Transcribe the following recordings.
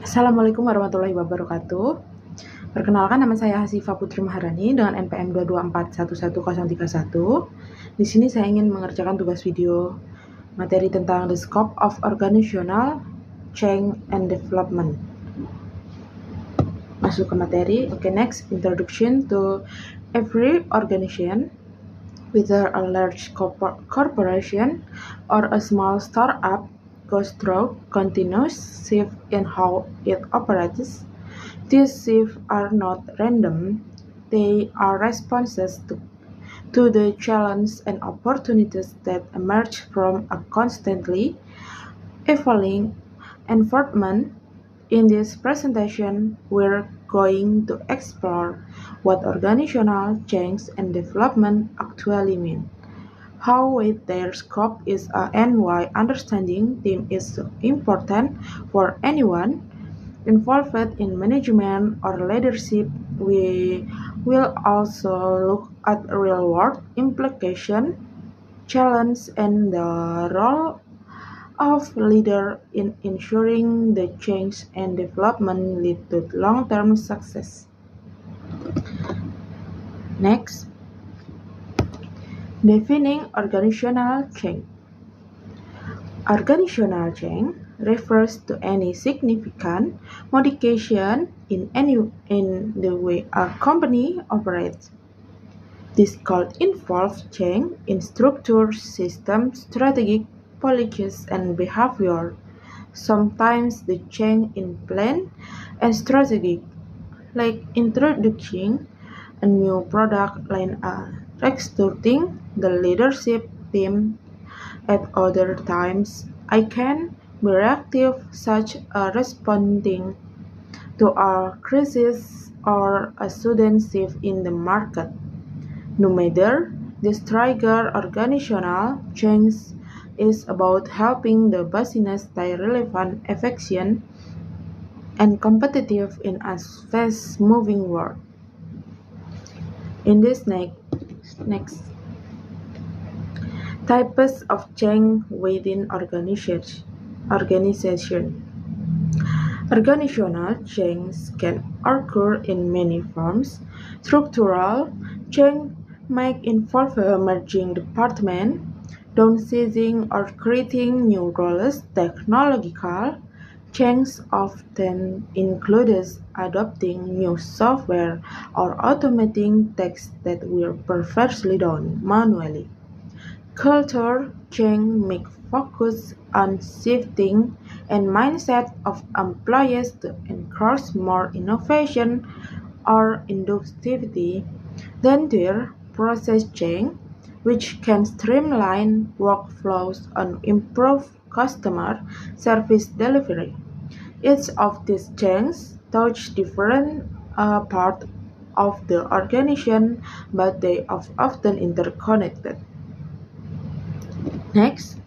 Assalamualaikum warahmatullahi wabarakatuh. Perkenalkan, nama saya Hasiva Putri Maharani dengan NPM 224111031. Di sini saya ingin mengerjakan tugas video materi tentang the scope of organizational change and development. Masuk ke materi. Next, introduction to every organization, whether a large corporation or a small startup, goes through continuous shift in how it operates. These shifts are not random, they are responses to the challenges and opportunities that emerge from a constantly evolving environment. In this presentation, we're going to explore what organizational change and development actually mean, how wide their scope is, and why understanding them is so important for anyone involved in management or leadership. We will also look at real-world implications, challenges, and the role of leaders in ensuring the change and development lead to long-term success. Next, defining organizational change. Organizational change refers to any significant modification in the way a company operates. This could involve change in structure, systems, strategic policies, and behavior. Sometimes the change in plan and strategy, like introducing a new product line, restructuring the leadership team. At other times, I can be reactive, such as responding to a crisis or a sudden shift in the market. No matter this trigger, organizational change is about helping the business stay relevant, efficient, and competitive in a fast-moving world. In this next types of change within organization. Organizational change can occur in many forms. Structural change may involve merging departments, downsizing, or creating new roles. Technological change often includes adopting new software or automating tasks that were previously done manually. Culture change may focus on shifting and mindset of employees to encourage more innovation or inductivity. Then there process change, which can streamline workflows and improve customer service delivery. Each of these changes touch different parts of the organization, but they are often interconnected. Next,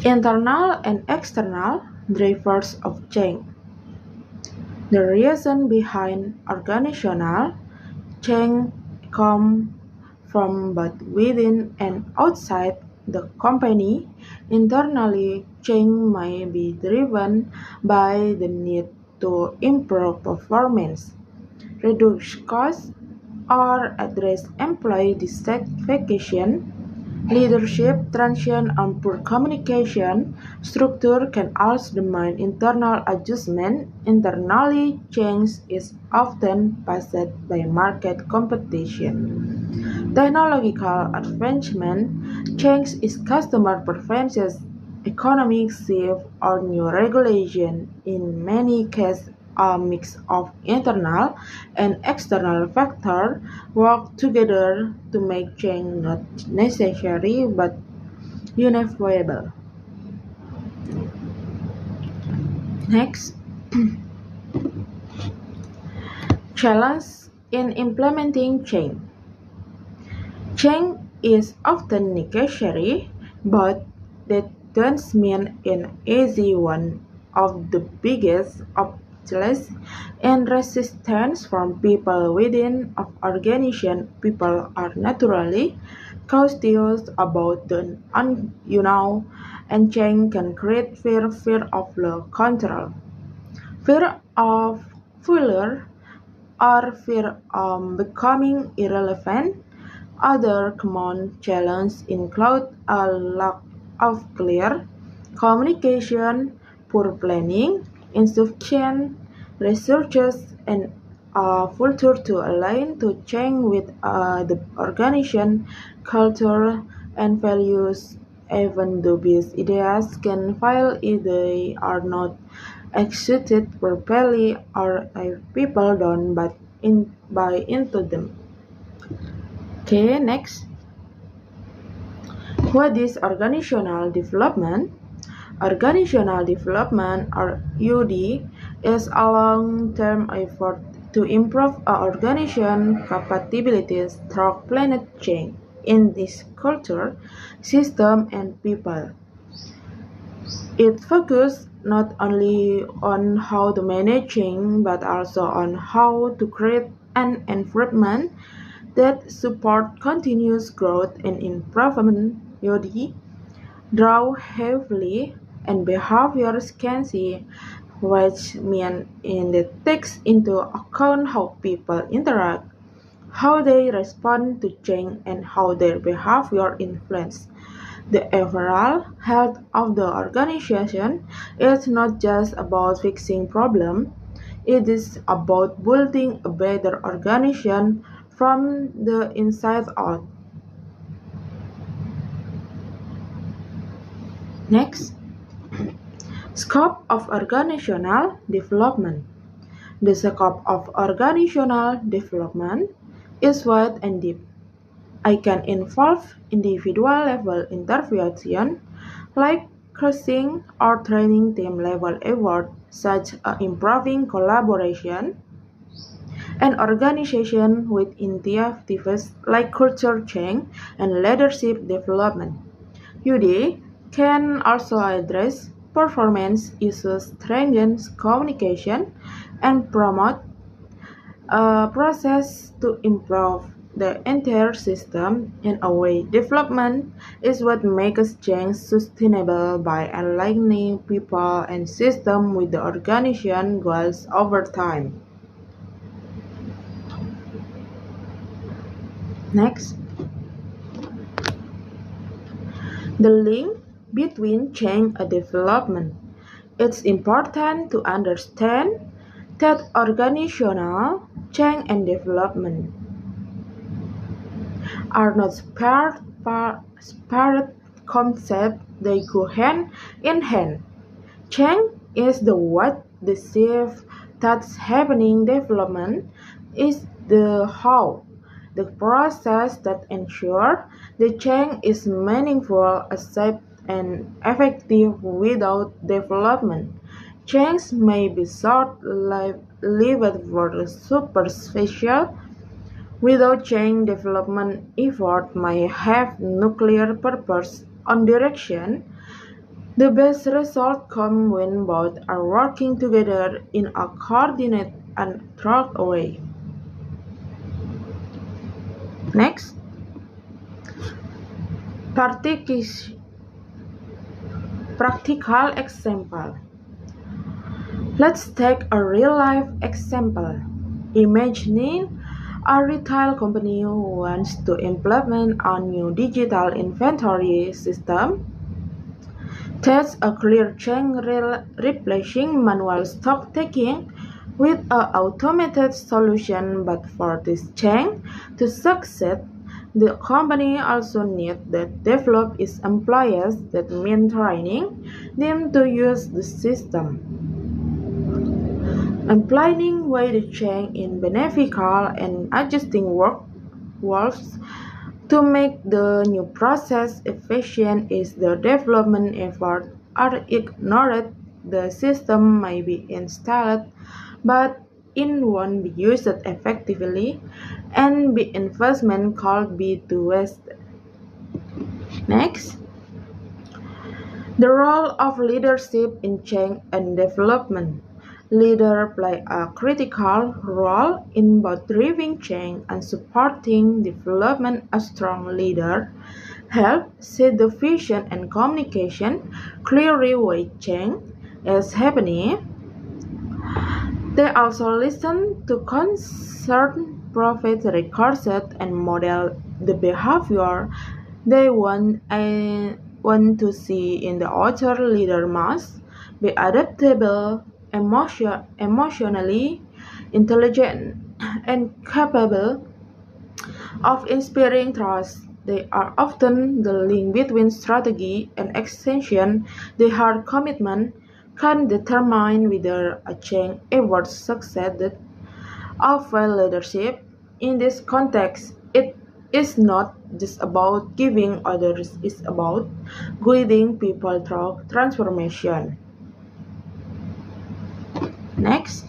internal and external drivers of change. The reason behind organizational change come from both within and outside the company. Internally, change may be driven by the need to improve performance, reduce costs, or address employee dissatisfaction. Leadership transition and poor communication structure can also demand internal adjustment. Internally, change is often paced by market competition. Technological advancement change is customer preferences, economic shift, or new regulation. In many cases, a mix of internal and external factors work together to make change not necessary but inevitable. Next, challenge in implementing change. Change is often necessary, but that doesn't mean an easy one. Of the biggest obstacles and resistance from people within of organization. People are naturally cautious about the unknown, and change can create fear of low control, fear of failure, or fear of becoming irrelevant. Other common challenges include a lack of clear communication, poor planning, insufficient resources, and a culture to align to change with the organization culture and values. Even though these ideas can fail if they are not executed properly or if people don't buy into them. Okay, next. What is organizational development? Organizational development, or UD, is a long-term effort to improve an organization's capabilities through planet change in this culture, system, and people. It focuses not only on how to manage change but also on how to create an environment that supports continuous growth and improvement. UD draw heavily and behavior scanty, which means it takes into account how people interact, how they respond to change, and how their behavior influence the overall health of the organization. Is not just about fixing problems, it is about building a better organization from the inside out. Next, scope of organizational development. The scope of organizational development is wide and deep. It can involve individual level intervention like coaching or training team level effort such as improving collaboration and organization with initiatives like culture change and leadership development. UD can also address performance issues, strengthen communication, and promote a process to improve the entire system in a way. Development is what makes change sustainable by aligning people and systems with the organization goals over time. Next, the link between change and development. It's important to understand that organizational change and development are not separate concepts, they go hand in hand. Change is the what, the shift that's happening. Development is the how, the process that ensures the change is meaningful, safe, and effective. Without development, change may be short-lived or superficial. Without change, development effort may have nuclear purpose on direction. The best results come when both are working together in a coordinated and thought way. Next, practical example. Let's take a real-life example. Imagine a retail company who wants to implement a new digital inventory system. That's a clear change replacing manual stock taking with an automated solution, but for this change to succeed, the company also needs to develop its employees. That means training them to use the system and planning way to change in beneficial and adjusting workflows to make the new process efficient. Is the development effort are ignored, the system may be installed, but it won't be used effectively, and the investment could be too wasted. Next, the role of leadership in change and development. Leaders play a critical role in both driving change and supporting development. A strong leader helps set the vision and communication clearly why change is happening. They also listen to concerned profit records and model the behavior they want to see in the other. Leader must be adaptable, emotionally intelligent, and capable of inspiring trust. They are often the link between strategy and extension. Their hard commitment can determine whether a change effort succeeded. Of leadership. In this context, it is not just about giving orders, it's about guiding people through transformation. Next,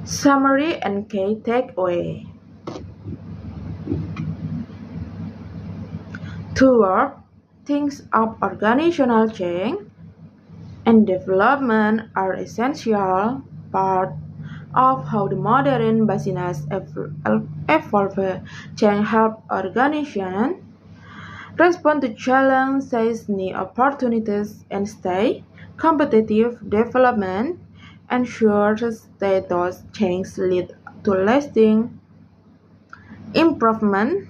summary and key takeaway. Toward things of organizational change and development are essential part of how the modern business evolve. Change help organizations respond to challenges, new opportunities, and stay competitive. Development ensures that those changes lead to lasting improvement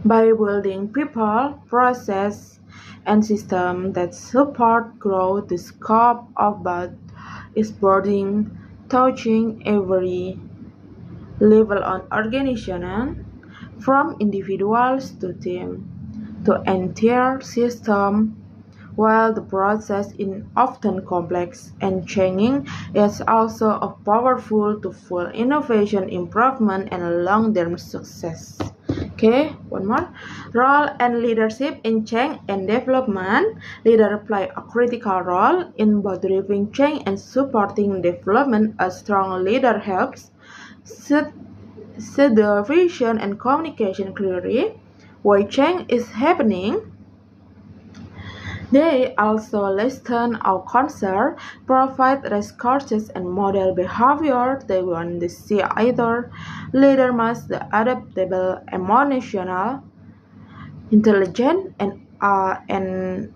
by building people, process, and systems that support growth. The scope of both is broadening, touching every level on organization, from individuals to team to entire system. While the process is often complex and changing, it's also a powerful to fuel innovation, improvement, and long-term success. Okay, one more. Role and leadership in change and development. Leaders play a critical role in both driving change and supporting development. A strong leader helps set the vision and communication clearly why change is happening. They also listen our concern, provide resources, and model behavior they want to see. Either leader must be adaptable, emotional, intelligent, and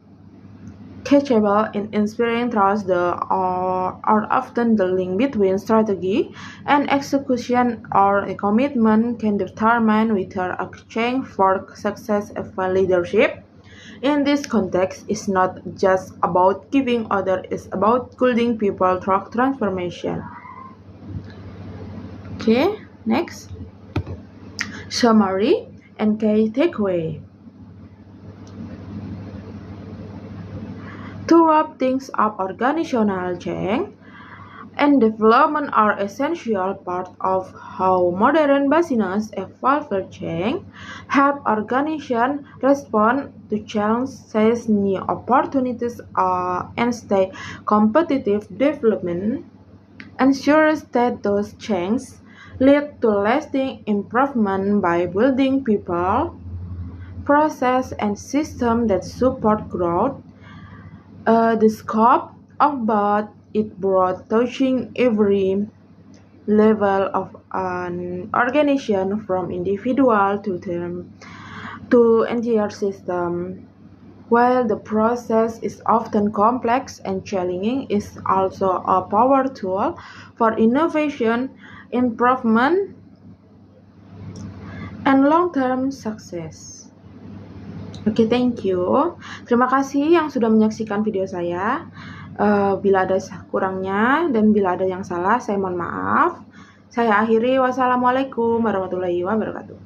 capable in inspiring trust. The are often the link between strategy and execution, or a commitment can determine whether a change for success of a leadership. In this context, it's not just about giving orders, it's about guiding people through transformation. Okay, next. Summary and key takeaway. To wrap things up, organizational change and development are essential part of how modern business evolve. Change help organizations respond to challenges, new opportunities, and stay competitive. Development ensures that those changes lead to lasting improvement by building people, process, and systems that support growth. The scope of both is broad, touching every level of an organization, from individual to team to entire system. While the process is often complex and challenging, it is also a power tool for innovation, improvement, and long-term success. Oke, thank you. Terima kasih yang sudah menyaksikan video saya. Bila ada kurangnya dan bila ada yang salah, saya mohon maaf. Saya akhiri. Wassalamualaikum warahmatullahi wabarakatuh.